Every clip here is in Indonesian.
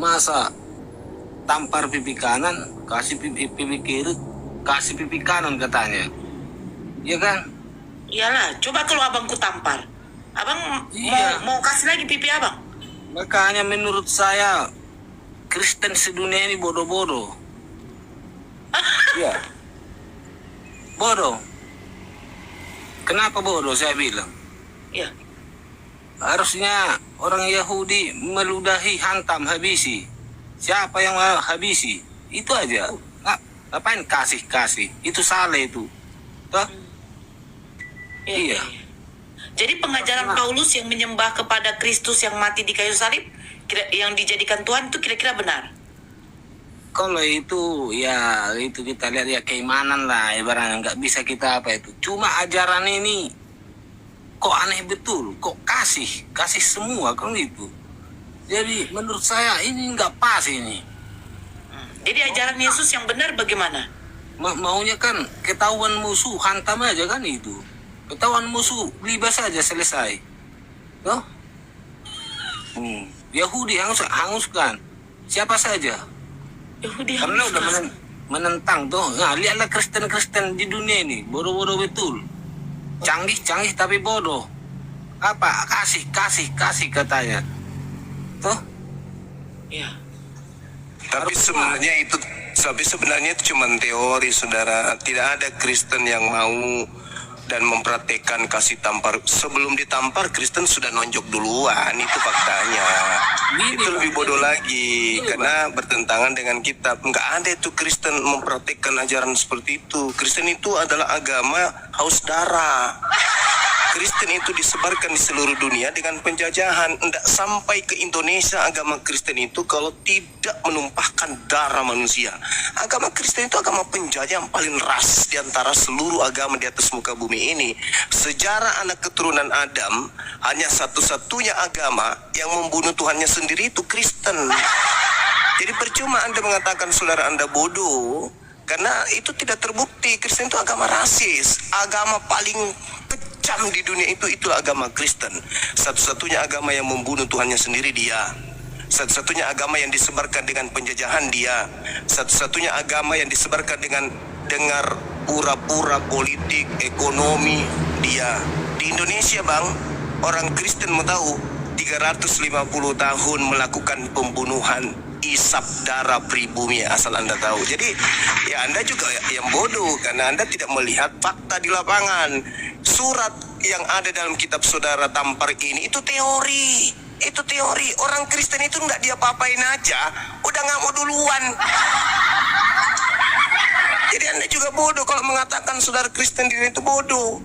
Masa tampar pipi kanan, kasih pipi kiri, kasih pipi kanan katanya. Iya kan? Iyalah, coba kalau abangku tampar. Abang Iya. mau kasih lagi pipi abang? Makanya menurut saya Kristen sedunia ini bodoh-bodoh. Iya. Bodoh. Kenapa bodoh saya bilang? Iya. Harusnya orang Yahudi meludahi, hantam, habisi. Siapa yang habisi? Itu aja. Ngapain kasih? Itu salah itu. Toh? Iya. Jadi pengajaran Paulus yang menyembah kepada Kristus yang mati di kayu salib, yang dijadikan Tuhan itu kira-kira benar? Kalau itu ya itu kita lihat ya keimanan lah, ibaratnya nggak bisa kita apa itu. Cuma ajaran ini kok aneh betul, kok kasih semua kan itu. Jadi menurut saya ini nggak pas ini. Jadi ajaran Yesus yang benar bagaimana? Maunya kan ketahuan musuh hantam aja kan itu. Ketahuan musuh libas saja selesai. Toh? Yahudi hanguskan siapa saja. Yahudi Karena udah menentang tuh. Nah, lihatlah Kristen di dunia ini bodoh-bodoh betul. Canggih tapi bodoh. Apa? Kasih katanya. Tuh? Iya. Tapi sebenarnya itu cuma teori, saudara. Tidak ada Kristen yang mau dan mempraktekkan kasih tampar. Sebelum ditampar, Kristen sudah nonjok duluan. Itu faktanya. Itu lebih bodoh lagi karena bertentangan dengan kitab. Nggak ada itu Kristen mempraktekkan ajaran seperti itu. Kristen itu adalah agama haus darah. Kristen itu disebarkan di seluruh dunia dengan penjajahan. Tidak sampai ke Indonesia agama Kristen itu kalau tidak menumpahkan darah manusia. Agama Kristen itu agama penjajah yang paling ras di antara seluruh agama di atas muka bumi ini. Sejarah anak keturunan Adam, hanya satu-satunya agama yang membunuh Tuhannya sendiri itu Kristen. Jadi percuma Anda mengatakan saudara Anda bodoh, karena itu tidak terbukti. Kristen itu agama rasis, agama paling kejam di dunia itulah agama Kristen. Satu-satunya agama yang membunuh Tuhannya sendiri dia. Satu-satunya agama yang disebarkan dengan penjajahan dia. Satu-satunya agama yang disebarkan dengan dengar pura-pura politik, ekonomi dia. Di Indonesia bang, orang Kristen mau tahu 350 tahun melakukan pembunuhan, isap darah pribumi, asal Anda tahu. Jadi ya Anda juga yang bodoh karena Anda tidak melihat fakta di lapangan. Surat yang ada dalam kitab saudara tampar ini itu teori. Itu teori. Orang Kristen itu nggak diapa-apain aja, udah nggak mau duluan. Jadi Anda juga bodoh kalau mengatakan saudara Kristen diri itu bodoh.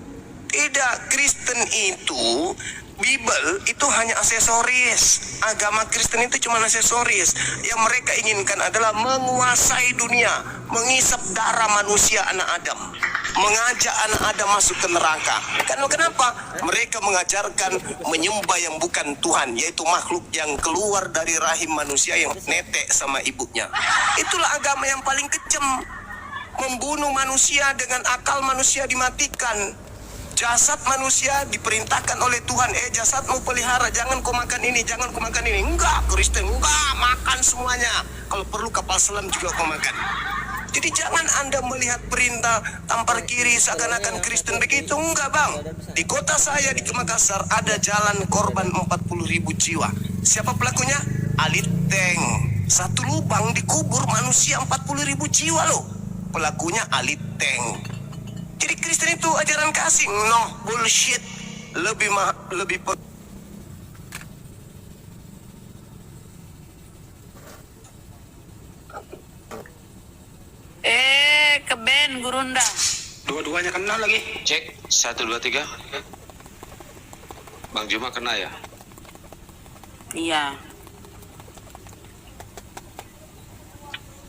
Tidak, Kristen itu Bible itu hanya aksesoris. Agama Kristen itu cuma aksesoris. Yang mereka inginkan adalah menguasai dunia, mengisap darah manusia anak Adam, mengajak anak Adam masuk ke neraka. Karena kenapa? Mereka mengajarkan menyembah yang bukan Tuhan, yaitu makhluk yang keluar dari rahim manusia yang netek sama ibunya. Itulah agama yang paling kejam. Membunuh manusia dengan akal manusia dimatikan. Jasad manusia diperintahkan oleh Tuhan, jasadmu pelihara, jangan kau makan ini, jangan kau makan ini. Enggak, Kristen, enggak, makan semuanya. Kalau perlu kapal selam juga kau makan. Jadi jangan Anda melihat perintah tampar kiri seakan-akan Kristen begitu. Enggak bang, di kota saya di Makassar ada jalan korban 40.000 jiwa. Siapa pelakunya? Aliteng. Satu lubang dikubur manusia 40.000 jiwa loh. Pelakunya Aliteng. Jadi Kristen itu ajaran kasih, no bullshit, lebih ke band Gurunda. Dua-duanya kena lagi. Cek 1 2 3. Bang Juma kena ya? Iya.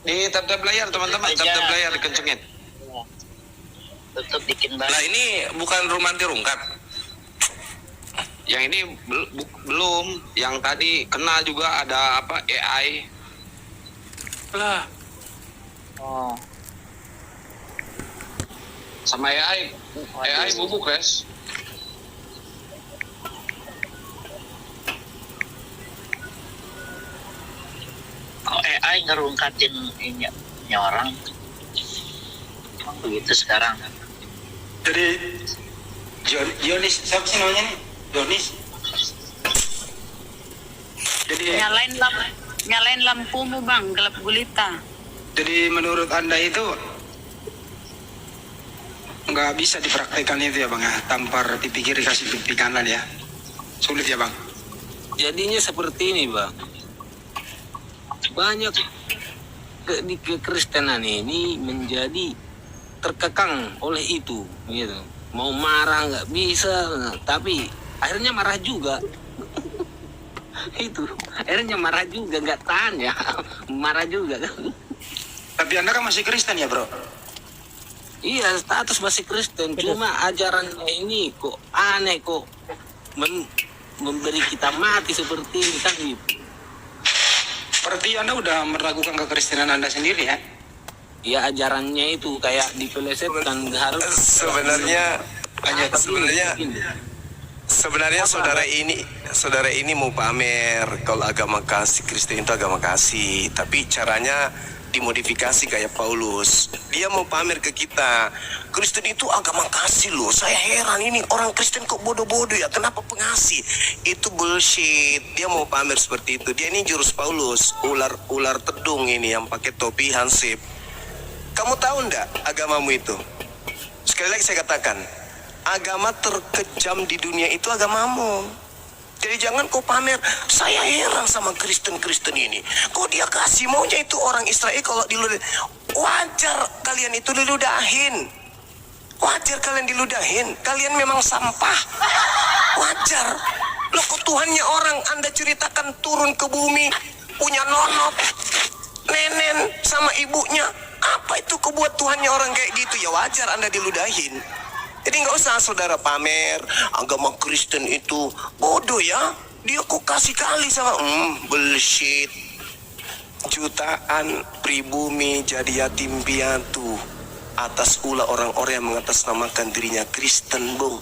Di tab-tab layar teman-teman, tab-tab layar dikencengin. Tetap bikin baru. Nah ini bukan romanti rungkat. Yang ini belum, yang tadi kena juga ada apa AI. Lah, Oh, Sama AI bubuk guys. pandai ngerungkatin ini orang. Emang begitu sekarang. Jadi Dionis, siapa sih namanya nih? Dionis. Jadi Nyalain lampumu bang, gelap gulita. jadi menurut Anda itu nggak bisa dipraktekkan itu ya Bang ya, tampar pipi kiri kasih pipi kanan ya. Sulit ya Bang. Jadinya seperti ini, Bang. Banyak di kekristenan ini menjadi terkekang oleh itu, gitu. Mau marah nggak bisa, tapi akhirnya marah juga. Itu akhirnya marah juga, nggak tahan ya, marah juga. Tapi Anda kan masih Kristen ya Bro? Iya, status masih Kristen, cuma ajarannya ini kok aneh, kok memberi kita mati seperti ini kan gitu. Berarti Anda udah meragukan kekristenan Anda sendiri ya? Ya ajarannya itu kayak dipelesetkan, harus sebenarnya saudara ini mau pamer kalau agama kasih, Kristen itu agama kasih, tapi caranya dimodifikasi kayak Paulus. Dia mau pamer ke kita, Kristen itu agama kasih loh. Saya heran ini orang Kristen kok bodoh-bodoh ya, kenapa pengasih? Itu bullshit. Dia mau pamer seperti itu. Dia ini jurus Paulus, ular tedung ini yang pakai topi hansip. Kamu tahu enggak agamamu itu? Sekali lagi saya katakan, agama terkejam di dunia itu agamamu. Jadi jangan kau pamer. Saya heran sama Kristen ini. Kok dia kasih maunya itu orang Israel kalau diludahin. Wajar kalian itu diludahin. Wajar kalian diludahin. Kalian memang sampah. Wajar. Loh kok Tuhannya orang Anda ceritakan turun ke bumi, punya nonot, nenen sama ibunya. Apa itu kebuat Tuhannya orang kayak gitu? Ya wajar Anda diludahin. Jadi nggak usah saudara pamer agama Kristen itu bodoh ya. Dia kok kasih kali sama bullshit. Jutaan pribumi jadi yatim piatu atas ulah orang-orang yang mengatasnamakan dirinya Kristen, Bung.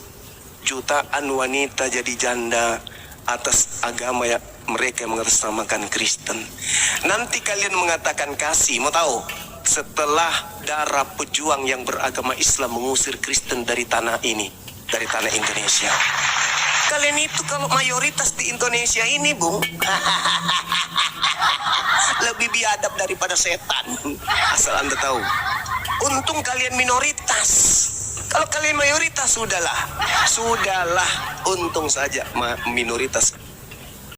Jutaan wanita jadi janda atas agama yang mereka yang mengatasnamakan Kristen. Nanti kalian mengatakan kasih, mau tahu? Setelah darah pejuang yang beragama Islam mengusir Kristen dari tanah ini, dari tanah Indonesia. Kalian itu kalau mayoritas di Indonesia ini, Bung, lebih biadab daripada setan. Asal Anda tahu. Untung kalian minoritas. Kalau kalian mayoritas, sudahlah. Untung saja minoritas